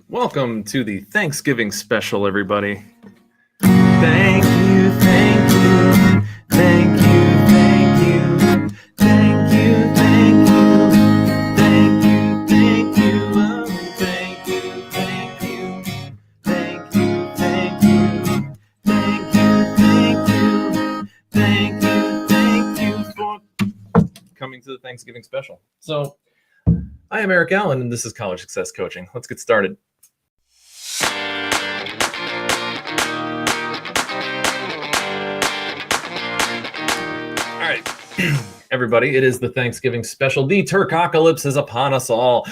Welcome to the Thanksgiving special, everybody. Thank you, thank you, thank you, thank you, thank you, thank you, thank you, thank you, oh, thank you, thank you, thank you, thank you, thank you, thank you for coming to the Thanksgiving special. So, I am Eric Allen, and this is College Success Coaching. Let's get started. All right, everybody, it is the Thanksgiving special. The Turkocalypse is upon us all.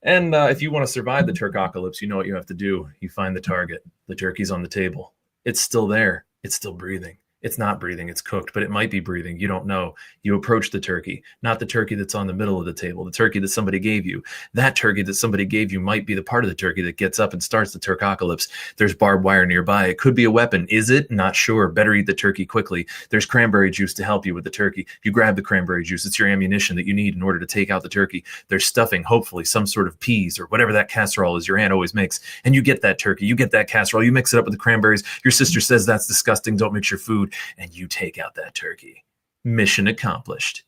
And if you want to survive the Turkocalypse, you know what you have to do. You find the target. The turkey's on the table. It's still there. It's still breathing. It's not breathing. It's cooked, but it might be breathing. You don't know. You approach the turkey, not the turkey that's on the middle of the table, the turkey that somebody gave you. That turkey that somebody gave you might be the part of the turkey that gets up and starts the Turkocalypse. There's barbed wire nearby. It could be a weapon. Is it? Not sure. Better eat the turkey quickly. There's cranberry juice to help you with the turkey. You grab the cranberry juice. It's your ammunition that you need in order to take out the turkey. There's stuffing, hopefully some sort of peas or whatever that casserole is your aunt always makes. And you get that turkey. You get that casserole. You mix it up with the cranberries. Your sister says that's disgusting. Don't mix your food. And you take out that turkey. Mission accomplished.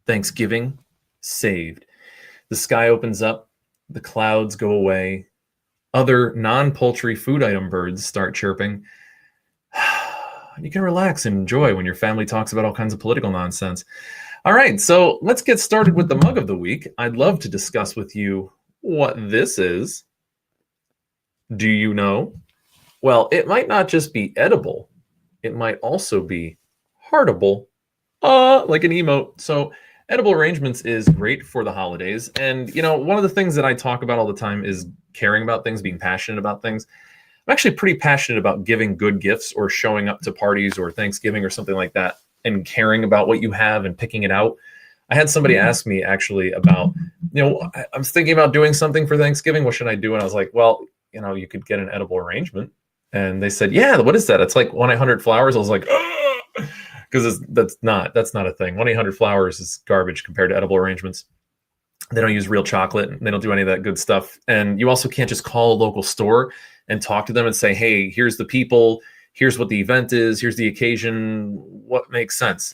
Thanksgiving saved. The sky opens up. The clouds go away. Other non-poultry food item birds start chirping. You can relax and enjoy when your family talks about all kinds of political nonsense. All right, so let's get started with the mug of the week. I'd love to discuss with you what this is. Do you know? Well, it might not just be edible. It might also be heartable, like an emote. So edible arrangements is great for the holidays. And, you know, one of the things that I talk about all the time is caring about things, being passionate about things. I'm actually pretty passionate about giving good gifts or showing up to parties or Thanksgiving or something like that and caring about what you have and picking it out. I had somebody ask me actually about, you know, I was thinking about doing something for Thanksgiving. What should I do? And I was like, well, you know, you could get an edible arrangement. And they said, yeah, what is that? It's like 1-800-Flowers. I was like, because that's not a thing. 1-800-Flowers is garbage compared to edible arrangements. They don't use real chocolate. And they don't do any of that good stuff. And you also can't just call a local store and talk to them and say, hey, here's the people. Here's what the event is. Here's the occasion. What makes sense?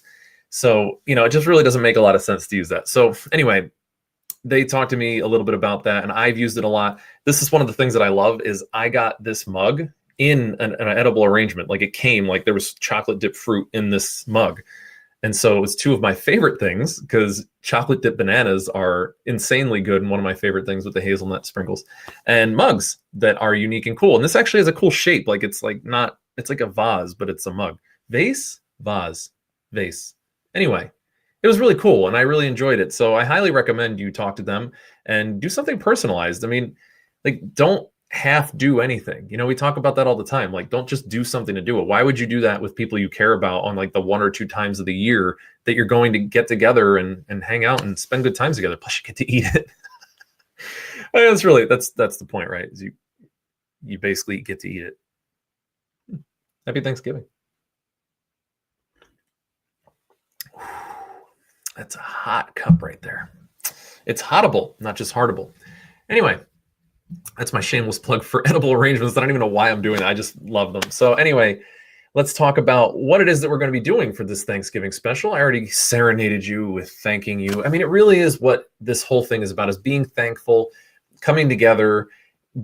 So, you know, it just really doesn't make a lot of sense to use that. So anyway, they talked to me a little bit about that. And I've used it a lot. This is one of the things that I love is I got this mug in an edible arrangement. Like it came, like there was chocolate dipped fruit in this mug. And so it was two of my favorite things because chocolate dipped bananas are insanely good. And one of my favorite things with the hazelnut sprinkles and mugs that are unique and cool. And this actually has a cool shape. Like it's like not, it's like a vase, but it's a mug. Vase, vase, vase. Anyway, it was really cool and I really enjoyed it. So I highly recommend you talk to them and do something personalized. I mean, like don't half do anything. You know, we talk about that all the time. Like, don't just do something to do it. Why would you do that with people you care about on like the 1 or 2 times of the year that you're going to get together and hang out and spend good times together? Plus you get to eat it. I mean, that's the point, right? Is you basically get to eat it. Happy Thanksgiving. That's a hot cup right there. It's hotable, not just heartable. Anyway, that's my shameless plug for edible arrangements. I don't even know why I'm doing that. I just love them. So anyway, let's talk about what it is that we're going to be doing for this Thanksgiving special. I already serenaded you with thanking you. I mean, it really is what this whole thing is about, is being thankful, coming together,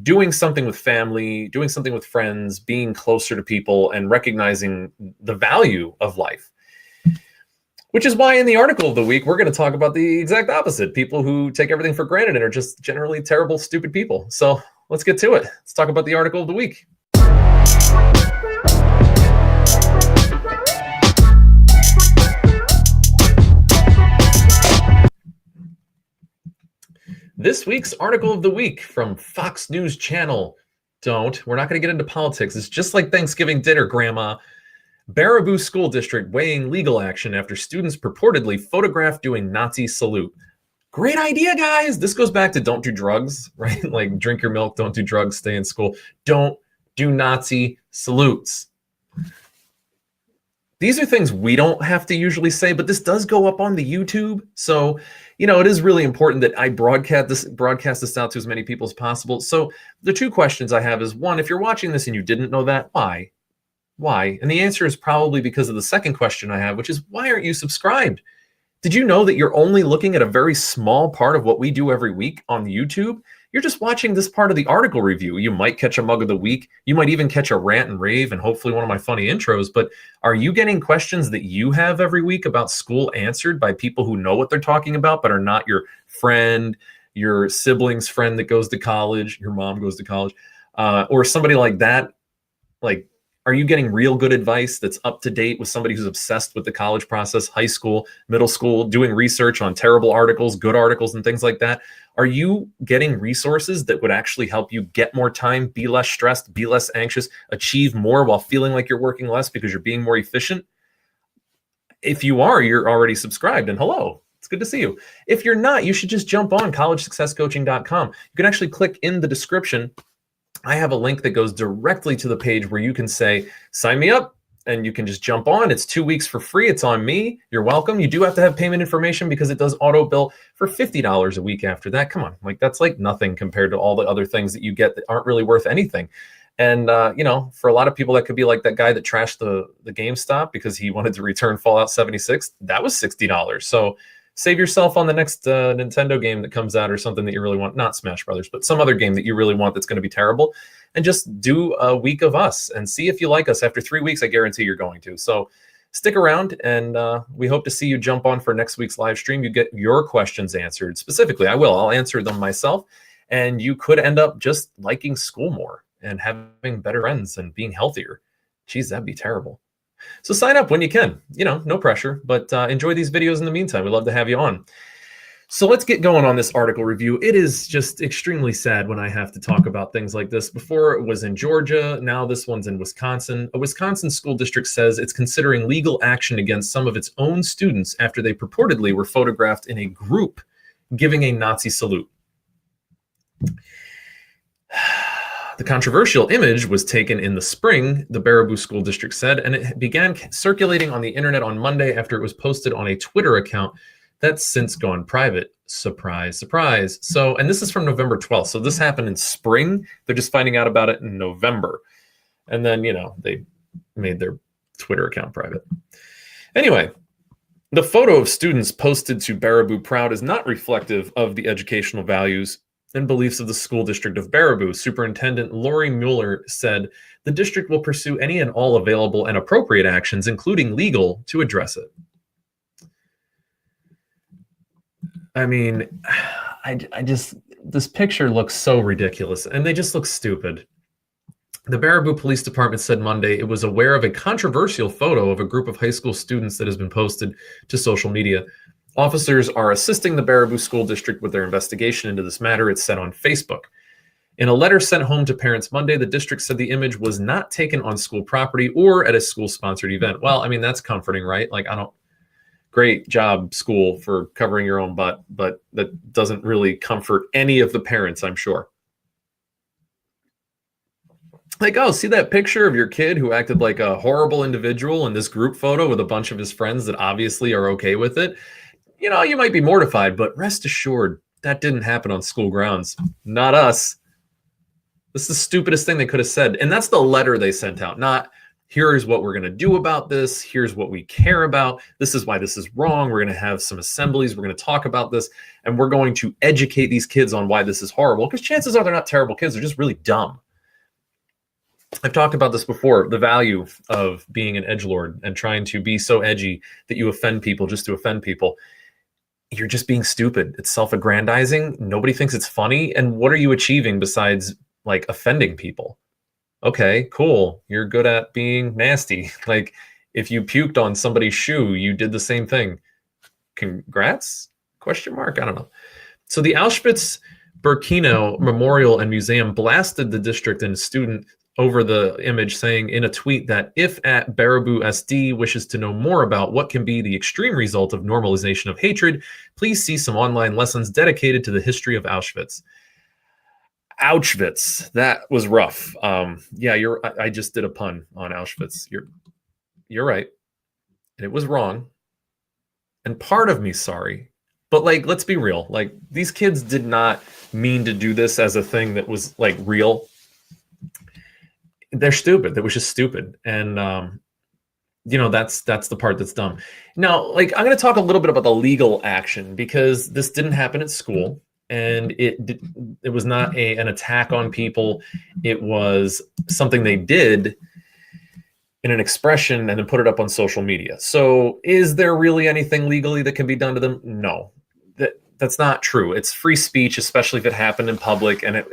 doing something with family, doing something with friends, being closer to people, and recognizing the value of life. Which is why in the article of the week, we're going to talk about the exact opposite. People who take everything for granted and are just generally terrible, stupid people. So let's get to it. Let's talk about the article of the week. This week's article of the week from Fox News Channel. We're not going to get into politics. It's just like Thanksgiving dinner, Grandma. Baraboo School District weighing legal action after students purportedly photographed doing Nazi salute. Great idea, guys. This goes back to don't do drugs, right? Like drink your milk, don't do drugs, stay in school. Don't do Nazi salutes. These are things we don't have to usually say, but this does go up on the YouTube. So, it is really important that I broadcast this out to as many people as possible. So the two questions I have is, one, if you're watching this and you didn't know that, why? Why? And the answer is probably because of the second question I have, which is, why aren't you subscribed? Did you know that you're only looking at a very small part of what we do every week on YouTube? You're just watching this part of the article review. You might catch a mug of the week. You might even catch a rant and rave and hopefully one of my funny intros. But are you getting questions that you have every week about school answered by people who know what they're talking about, but are not your friend, your sibling's friend that goes to college, your mom goes to college, or somebody like that? Like, are you getting real good advice that's up to date with somebody who's obsessed with the college process, high school, middle school, doing research on terrible articles, good articles, and things like that? Are you getting resources that would actually help you get more time, be less stressed, be less anxious, achieve more while feeling like you're working less because you're being more efficient? If you are, you're already subscribed, and hello. It's good to see you. If you're not, you should just jump on collegesuccesscoaching.com. You can actually click in the description. I have a link that goes directly to the page where you can say, sign me up, and you can just jump on. It's 2 weeks for free. It's on me. You're welcome. You do have to have payment information because it does auto bill for $50 a week after that. Come on, that's like nothing compared to all the other things that you get that aren't really worth anything. And, for a lot of people, that could be like that guy that trashed the GameStop because he wanted to return Fallout 76. That was $60. So save yourself on the next Nintendo game that comes out or something that you really want. Not Smash Brothers, but some other game that you really want that's going to be terrible. And just do a week of us and see if you like us. After 3 weeks, I guarantee you're going to. So stick around, and we hope to see you jump on for next week's live stream. You get your questions answered. Specifically, I'll answer them myself. And you could end up just liking school more and having better friends and being healthier. Geez, that'd be terrible. So sign up when you can, no pressure, but enjoy these videos in the meantime. We'd love to have you on. So let's get going on this article review. It is just extremely sad when I have to talk about things like this. Before it was in Georgia, now this one's in Wisconsin. A Wisconsin school district says it's considering legal action against some of its own students after they purportedly were photographed in a group giving a Nazi salute. The controversial image was taken in the spring, the Baraboo School District said, and it began circulating on the internet on Monday after it was posted on a Twitter account that's since gone private. Surprise, surprise. So, and this is from November 12th. So this happened in spring. They're just finding out about it in November. And then, they made their Twitter account private. Anyway, the photo of students posted to Baraboo Proud is not reflective of the educational values and beliefs of the school district of Baraboo. Superintendent Lori Mueller said the district will pursue any and all available and appropriate actions, including legal, to address it. I mean, this picture looks so ridiculous, and they just look stupid. The Baraboo Police Department said Monday it was aware of a controversial photo of a group of high school students that has been posted to social media. Officers are assisting the Baraboo School District with their investigation into this matter, it said on Facebook. In a letter sent home to parents Monday, the district said the image was not taken on school property or at a school-sponsored event. Well, I mean, that's comforting, right? Great job, school, for covering your own butt, but that doesn't really comfort any of the parents, I'm sure. See that picture of your kid who acted like a horrible individual in this group photo with a bunch of his friends that obviously are okay with it? You might be mortified, but rest assured, that didn't happen on school grounds. Not us. This is the stupidest thing they could have said. And that's the letter they sent out, not here's what we're going to do about this. Here's what we care about. This is why this is wrong. We're going to have some assemblies. We're going to talk about this. And we're going to educate these kids on why this is horrible. Because chances are they're not terrible kids. They're just really dumb. I've talked about this before, the value of being an edgelord and trying to be so edgy that you offend people just to offend people. You're just being stupid. It's self-aggrandizing. Nobody thinks it's funny. And what are you achieving besides offending people? Okay, cool. You're good at being nasty. If you puked on somebody's shoe, you did the same thing. Congrats? Question mark? I don't know. So the Auschwitz-Birkenau Memorial and Museum blasted the district and student over the image, saying in a tweet that if at Baraboo SD wishes to know more about what can be the extreme result of normalization of hatred, please see some online lessons dedicated to the history of Auschwitz. Auschwitz, that was rough. I just did a pun on Auschwitz. You're right. and it was wrong. And part of me's sorry. But like, let's be real. Like, these kids did not mean to do this as a thing that was like real. They're stupid. That was just stupid. And that's the part that's dumb. Now, like, I'm going to talk a little bit about the legal action, because this didn't happen at school, and it was not an attack on people. It was something they did in an expression and then put it up on social media. So is there really anything legally that can be done to them? No, that's not true. It's free speech, especially if it happened in public. And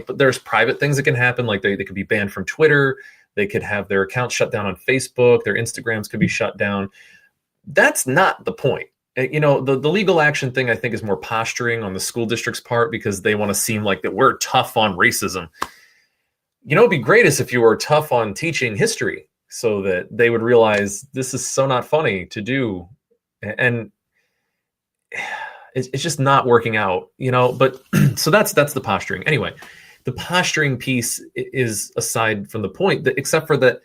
but there's private things that can happen. Like they could be banned from Twitter. They could have their accounts shut down on Facebook. Their Instagrams could be shut down. That's not the point. The legal action thing, I think, is more posturing on the school district's part, because they want to seem like that we're tough on racism. It'd be greatest if you were tough on teaching history, so that they would realize this is so not funny to do. And it's just not working out, but so that's the posturing. Anyway, the posturing piece is aside from the point, that except for that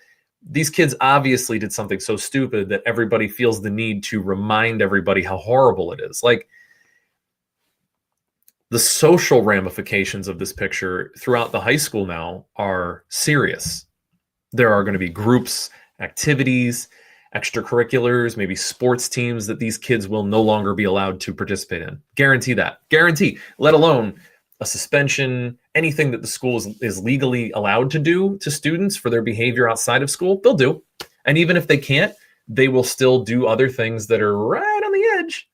these kids obviously did something so stupid that everybody feels the need to remind everybody how horrible it is. Like, the social ramifications of this picture throughout the high school now are serious. There are going to be groups, activities, extracurriculars, maybe sports teams that these kids will no longer be allowed to participate in. Guarantee that. Guarantee. Let alone a suspension, anything that the school is legally allowed to do to students for their behavior outside of school, they'll do. And even if they can't, they will still do other things that are right on the edge.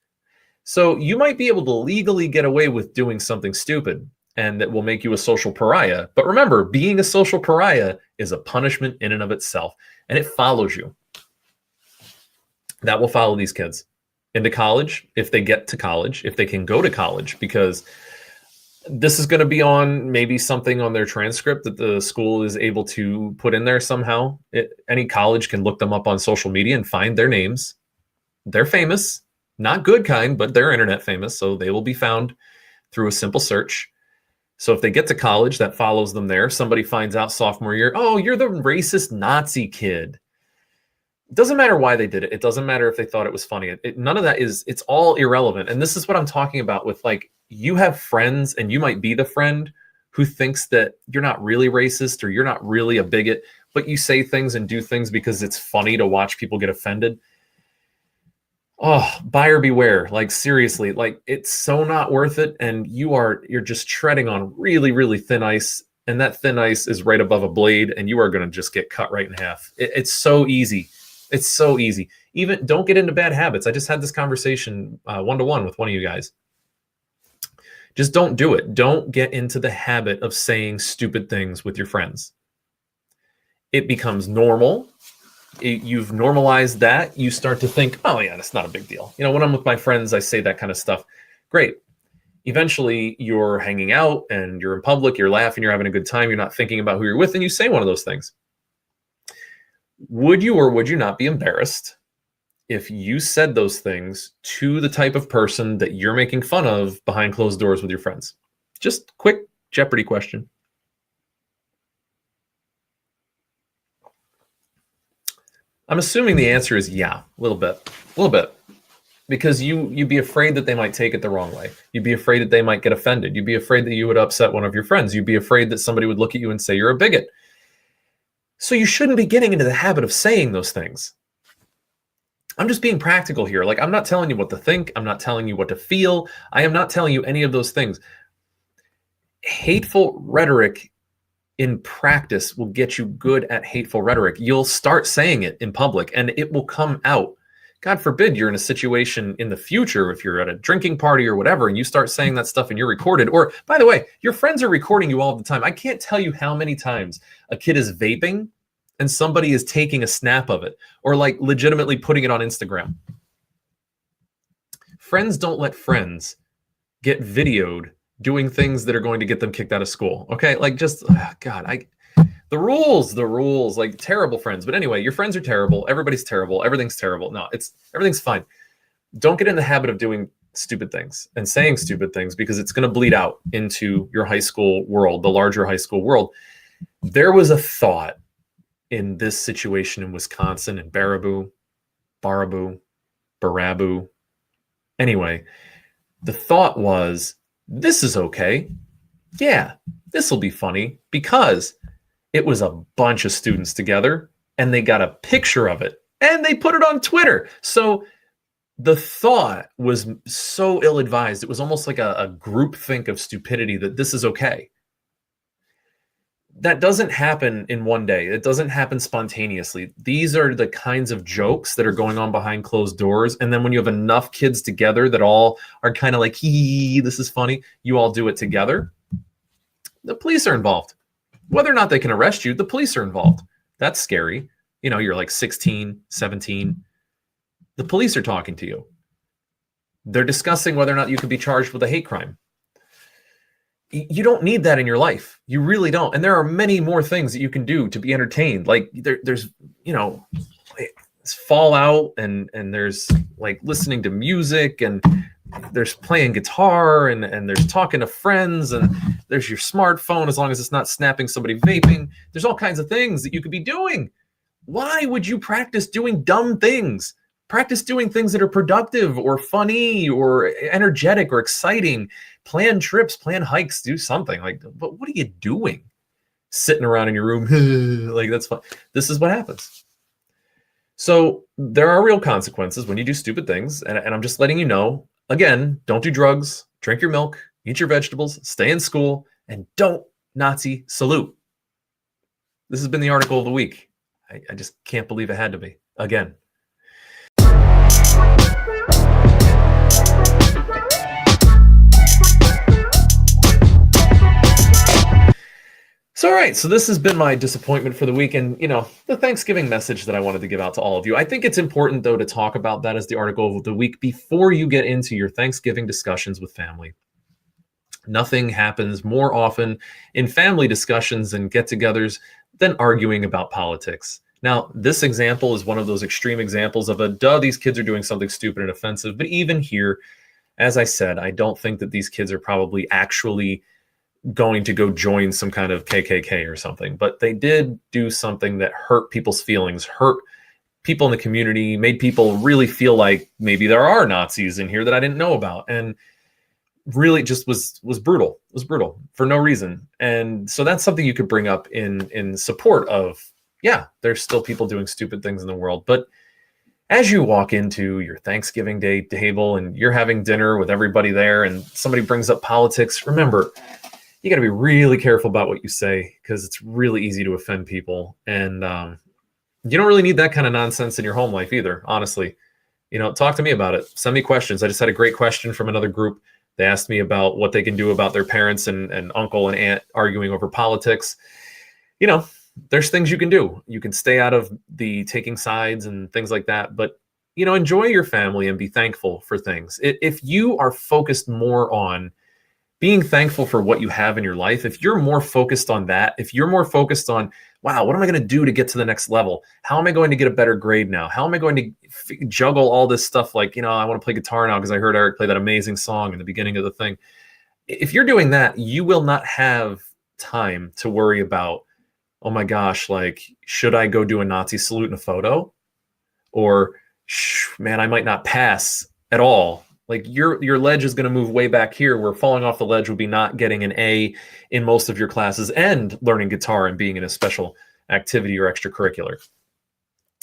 So you might be able to legally get away with doing something stupid, and that will make you a social pariah. But remember, being a social pariah is a punishment in and of itself, and it follows you. That will follow these kids into college, if they get to college, if they can go to college, because this is going to be on maybe something on their transcript that the school is able to put in there somehow. Any college can look them up on social media and find their names. They're famous, not good kind, but they're internet famous, so they will be found through a simple search. So if they get to college, that follows them there. Somebody finds out sophomore year, oh, you're the racist Nazi kid. It doesn't matter why they did it. It doesn't matter if they thought it was funny. None of that it's all irrelevant. And this is what I'm talking about with, like, you have friends, and you might be the friend who thinks that you're not really racist or you're not really a bigot, but you say things and do things because it's funny to watch people get offended. Oh, buyer beware. Like, seriously, like, it's so not worth it. And you're just treading on really, really thin ice. And that thin ice is right above a blade, and you are going to just get cut right in half. It's so easy. It's so easy. Even don't get into bad habits. I just had this conversation one-to-one with one of you guys. Just don't do it. Don't get into the habit of saying stupid things with your friends. It becomes normal. You've normalized that. You start to think, oh yeah, that's not a big deal. When I'm with my friends, I say that kind of stuff. Great. Eventually you're hanging out and you're in public, you're laughing, you're having a good time. You're not thinking about who you're with, and you say one of those things. Would you or would you not be embarrassed if you said those things to the type of person that you're making fun of behind closed doors with your friends? Just quick Jeopardy question. I'm assuming the answer is yeah, a little bit. Because you'd be afraid that they might take it the wrong way. You'd be afraid that they might get offended. You'd be afraid that you would upset one of your friends. You'd be afraid that somebody would look at you and say you're a bigot. So you shouldn't be getting into the habit of saying those things. I'm just being practical here. Like, I'm not telling you what to think. I'm not telling you what to feel. I am not telling you any of those things. Hateful rhetoric in practice will get you good at hateful rhetoric. You'll start saying it in public, and it will come out. God forbid you're in a situation in the future, if you're at a drinking party or whatever, and you start saying that stuff and you're recorded. Or, by the way, your friends are recording you all the time. I can't tell you how many times a kid is vaping and somebody is taking a snap of it, or like legitimately putting it on Instagram. Friends don't let friends get videoed doing things that are going to get them kicked out of school. Okay, like, just the rules, like, terrible friends. But anyway, your friends are terrible. Everybody's terrible. Everything's terrible. No, everything's fine. Don't get in the habit of doing stupid things and saying stupid things, because it's going to bleed out into your high school world, the larger high school world. There was a thought in this situation in Wisconsin, in Baraboo, Baraboo, Baraboo. Anyway, the thought was, this is okay. Yeah, this will be funny, because it was a bunch of students together and they got a picture of it and they put it on Twitter. So the thought was so ill-advised. It was almost like a group think of stupidity that this is okay. That doesn't happen in one day. It doesn't happen spontaneously. These are the kinds of jokes that are going on behind closed doors. And then when you have enough kids together that all are kind of like, this is funny, you all do it together, the police are involved. Whether or not they can arrest you, the police are involved. That's scary. You're like 16, 17. The police are talking to you. They're discussing whether or not you could be charged with a hate crime. You don't need that in your life. You really don't. And there are many more things that you can do to be entertained. Like there's Fallout and there's like listening to music, and there's playing guitar, and there's talking to friends, and there's your smartphone, as long as it's not snapping somebody vaping. There's all kinds of things that you could be doing. Why would you practice doing dumb things? Practice doing things that are productive or funny or energetic or exciting. Plan trips, plan hikes, do something. But what are you doing? Sitting around in your room, like, that's fun. This is what happens. So there are real consequences when you do stupid things. And I'm just letting you know, again, don't do drugs, drink your milk, eat your vegetables, stay in school, and don't Nazi salute. This has been the article of the week. I just can't believe it had to be. Again. So, all right, so this has been my disappointment for the week, and, the Thanksgiving message that I wanted to give out to all of you. I think it's important, though, to talk about that as the article of the week before you get into your Thanksgiving discussions with family. Nothing happens more often in family discussions and get-togethers than arguing about politics. Now, this example is one of those extreme examples of these kids are doing something stupid and offensive. But even here, as I said, I don't think that these kids are probably actually going to go join some kind of KKK or something. But they did do something that hurt people's feelings, hurt people in the community, made people really feel like maybe there are Nazis in here that I didn't know about. And really just was brutal. It was brutal for no reason. And so that's something you could bring up in support of, yeah, there's still people doing stupid things in the world. But as you walk into your Thanksgiving Day table and you're having dinner with everybody there and somebody brings up politics, remember, you got to be really careful about what you say, because it's really easy to offend people. And you don't really need that kind of nonsense in your home life either, honestly. Talk to me about it. Send me questions. I just had a great question from another group. They asked me about what they can do about their parents and uncle and aunt arguing over politics. There's things you can do. You can stay out of the taking sides and things like that. But, enjoy your family and be thankful for things. If you are focused more on being thankful for what you have in your life, if you're more focused on that, if you're more focused on, wow, what am I going to do to get to the next level? How am I going to get a better grade now? How am I going to juggle all this stuff? Like, I want to play guitar now because I heard Eric play that amazing song in the beginning of the thing. If you're doing that, you will not have time to worry about, oh my gosh, like, should I go do a Nazi salute in a photo? Or, man, I might not pass at all. Like, your ledge is going to move way back here, where falling off the ledge would be not getting an A in most of your classes and learning guitar and being in a special activity or extracurricular.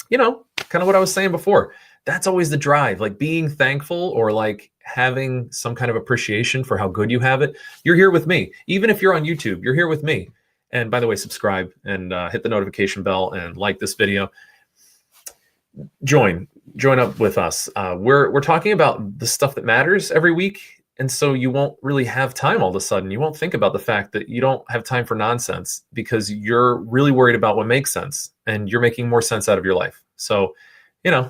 Kind of what I was saying before. That's always the drive, like being thankful or like having some kind of appreciation for how good you have it. You're here with me. Even if you're on YouTube, you're here with me. And by the way, subscribe and hit the notification bell and like this video. Join up with us. We're talking about the stuff that matters every week. And so you won't really have time all of a sudden. You won't think about the fact that you don't have time for nonsense because you're really worried about what makes sense and you're making more sense out of your life. So,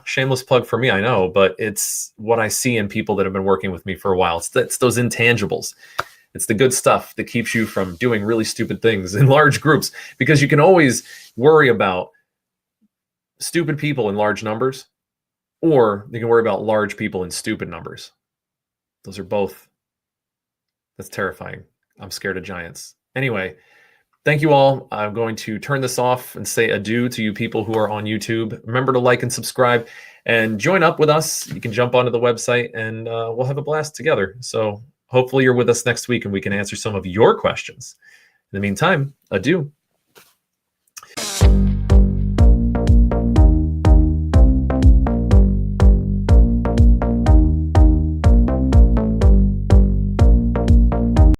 shameless plug for me, I know, but it's what I see in people that have been working with me for a while. It's those intangibles. It's the good stuff that keeps you from doing really stupid things in large groups, because you can always worry about stupid people in large numbers, or you can worry about large people in stupid numbers. Those are both. That's terrifying. I'm scared of giants. Anyway, thank you all. I'm going to turn this off and say adieu to you people who are on YouTube. Remember to like and subscribe and join up with us. You can jump onto the website and we'll have a blast together. So hopefully you're with us next week and we can answer some of your questions. In the meantime, adieu.